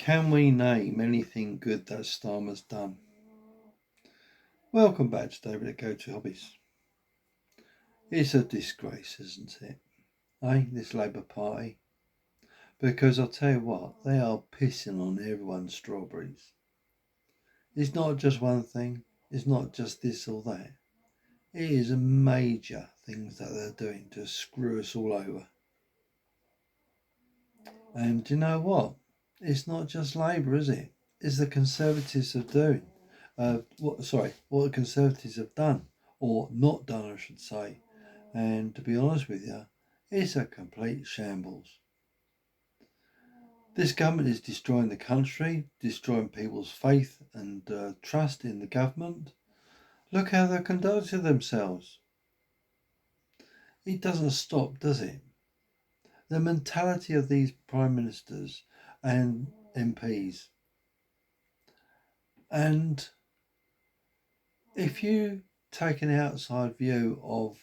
Can we name anything good that Starmer's done? Welcome back to David at Go To Hobbies. It's a disgrace, isn't it? This Labour Party. Because I'll tell you what, they are pissing on everyone's strawberries. It's not just one thing, it's not just this or that. It is major things that they're doing to screw us all over. And do you know what? It's not just Labour, is it? It's the Conservatives are doing. What the Conservatives have done, or not done, I should say. And to be honest with you, it's a complete shambles. This government is destroying the country, destroying people's faith and trust in the government. Look how they're conducting themselves. It doesn't stop, does it? The mentality of these prime ministers and MPs. And if you take an outside view of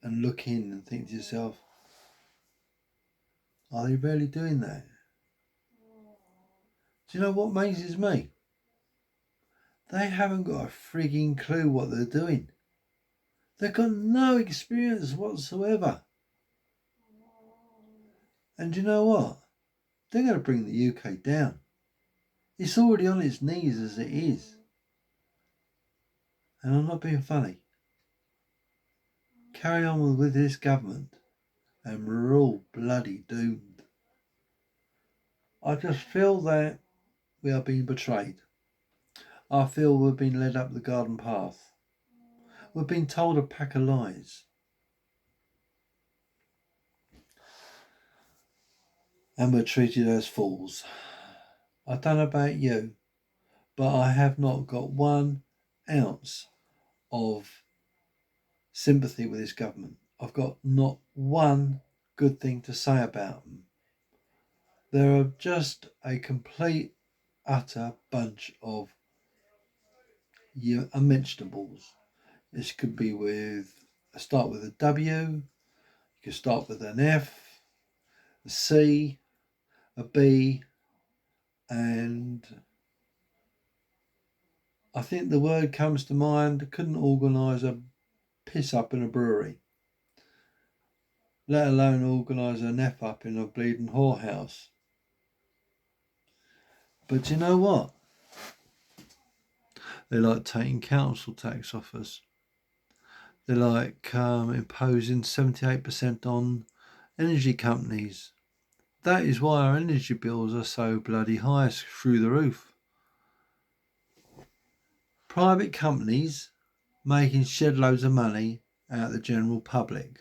and look in and think to yourself, are they really doing that? Do you know what amazes me? They haven't got a frigging clue what they're doing. They've got no experience whatsoever. And you know what? They're going to bring the UK down. It's already on its knees as it is. And I'm not being funny. Carry on with this government and we're all bloody doomed. I just feel that we are being betrayed. I feel we've been led up the garden path. We've been told a pack of lies. And we're treated as fools. I don't know about you, but I have not got 1 ounce of sympathy with this government. I've got not one good thing to say about them. They're just a complete, utter bunch of unmentionables. This could be start with a W, you could start with an F, a C, a B, and I think the word comes to mind, couldn't organise a piss up in a brewery, let alone organise an F up in a bleeding whorehouse. But you know what? They like taking council tax off us. They like imposing 78% on energy companies. That is why our energy bills are so bloody high, through the roof. Private companies making shed loads of money out of the general public.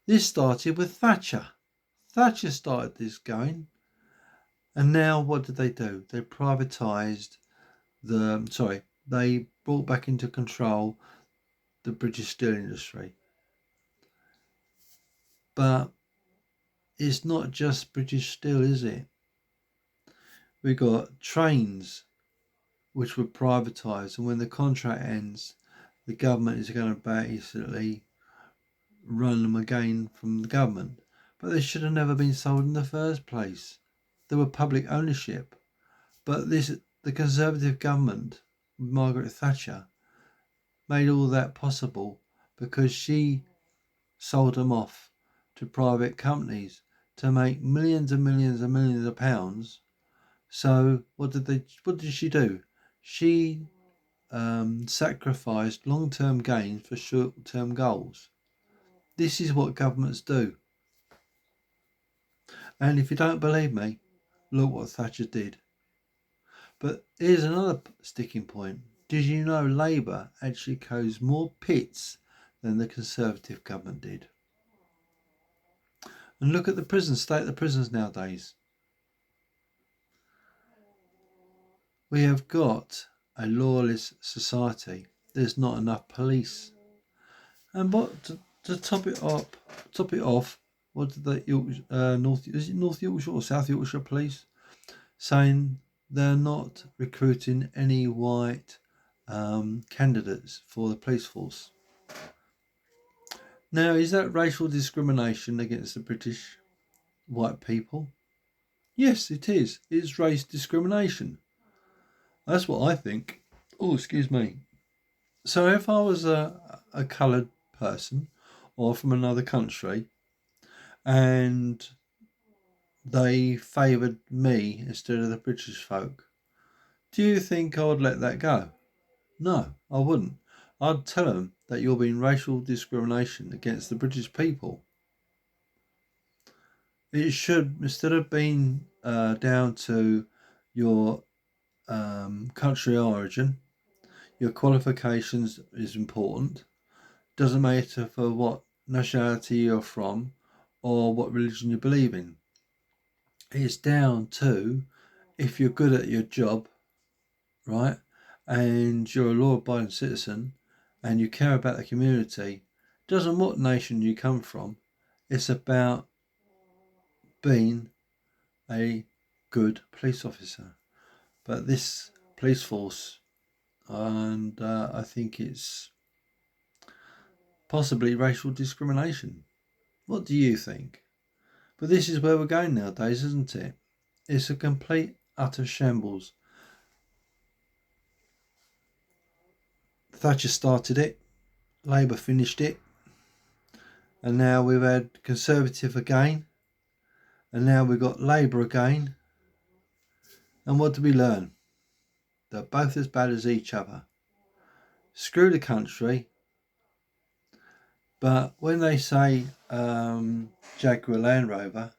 This started with Thatcher. Thatcher started this going. And now what did they do? They privatised they brought back into control the British steel industry. But it's not just British steel, is it? We got trains which were privatised, and when the contract ends, the government is going to basically run them again from the government. But they should have never been sold in the first place. They were public ownership. But the Conservative government, Margaret Thatcher, made all that possible because she sold them off to private companies to make millions and millions and millions of pounds. So what did she do? She sacrificed long-term gains for short-term goals. This is what governments do. And if you don't believe me, look what Thatcher did. But here's another sticking point. Did you know Labour actually closed more pits than the Conservative government did? And look at the state of the prisons nowadays. We have got a lawless society. There's not enough police. And to top it off, what did the North Yorkshire or South Yorkshire police saying they're not recruiting any white candidates for the police force. Now, is that racial discrimination against the British white people? Yes, it is. It's race discrimination. That's what I think. Oh, excuse me. So if I was a coloured person or from another country and they favoured me instead of the British folk, do you think I would let that go? No, I wouldn't. I'd tell them that you're being racial discrimination against the British people. It should, instead of being down to your country origin, your qualifications is important. Doesn't matter for what nationality you're from or what religion you believe in. It's down to if you're good at your job, right, and you're a law-abiding citizen and you care about the community. Doesn't what nation you come from. It's about being a good police officer. But this police force, and I think it's possibly racial discrimination. What do you think? But this is where we're going nowadays, isn't it? It's a complete, utter shambles. Thatcher started it, Labour finished it, and now we've had Conservative again, and now we've got Labour again. And what do we learn? They're both as bad as each other. Screw the country, but when they say Jaguar Land Rover,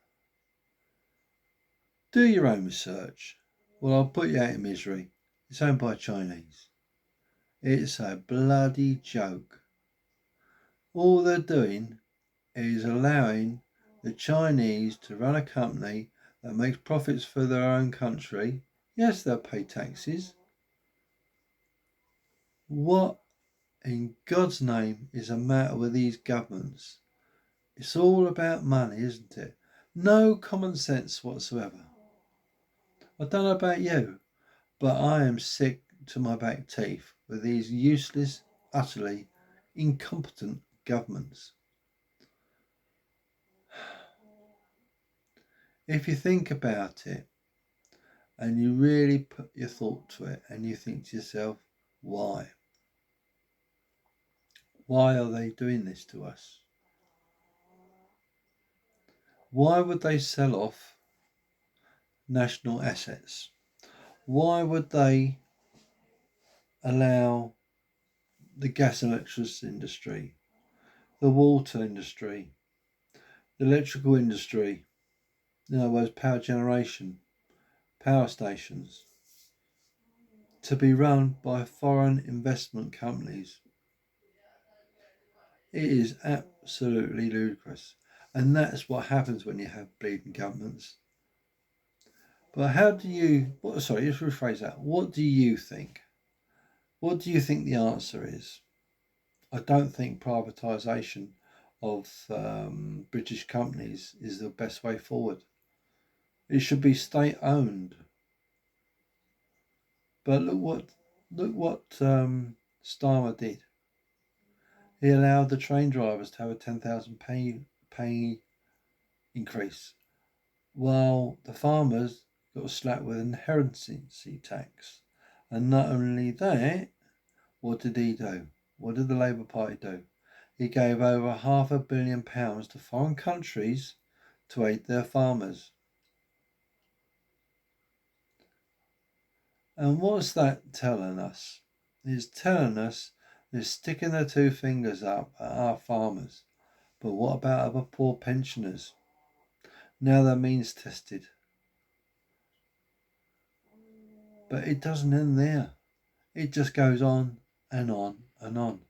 do your own research. Well, I'll put you out of misery. It's owned by Chinese. It's a bloody joke. All they're doing is allowing the Chinese to run a company that makes profits for their own country. Yes, they'll pay taxes. What in God's name is the matter with these governments? It's all about money, isn't it? No common sense whatsoever. I don't know about you, but I am sick to my back teeth with these useless, utterly incompetent governments. If you think about it and you really put your thought to it and you think to yourself, why? Why are they doing this to us? Why would they sell off national assets? Why would they allow the gas and electricity industry, the water industry, the electrical industry, in other words, power generation, power stations, to be run by foreign investment companies? It is absolutely ludicrous. And that's what happens when you have bleeding governments. But how do you, sorry, just rephrase that. What do you think? What do you think the answer is? I don't think privatisation of British companies is the best way forward. It should be state owned. But look what Starmer did. He allowed the train drivers to have a 10,000 pay increase, while the farmers got slapped with an inheritance tax. And not only that, what did he do? What did the Labour Party do? He gave over £500 million to foreign countries to aid their farmers. And what's that telling us? It's telling us they're sticking their two fingers up at our farmers. But what about other poor pensioners? Now they're means tested. But it doesn't end there. It just goes on and on and on.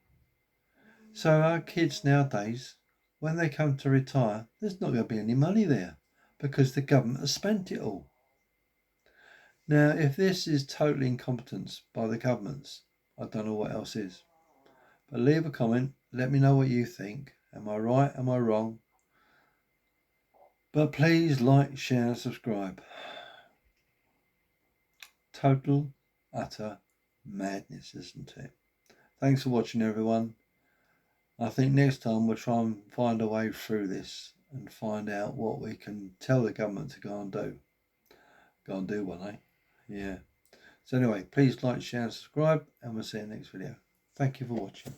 So our kids nowadays, when they come to retire, there's not going to be any money there because the government has spent it all. Now, if this is total incompetence by the governments, I don't know what else is. But leave a comment. Let me know what you think. Am I right? Am I wrong? But please like, share, and subscribe. Total, utter madness, isn't it? Thanks for watching, everyone. I think next time we'll try and find a way through this and find out what we can tell the government to go and do. Go and do one, eh? Yeah. So anyway, please like, share, and subscribe, and we'll see you in the next video. Thank you for watching.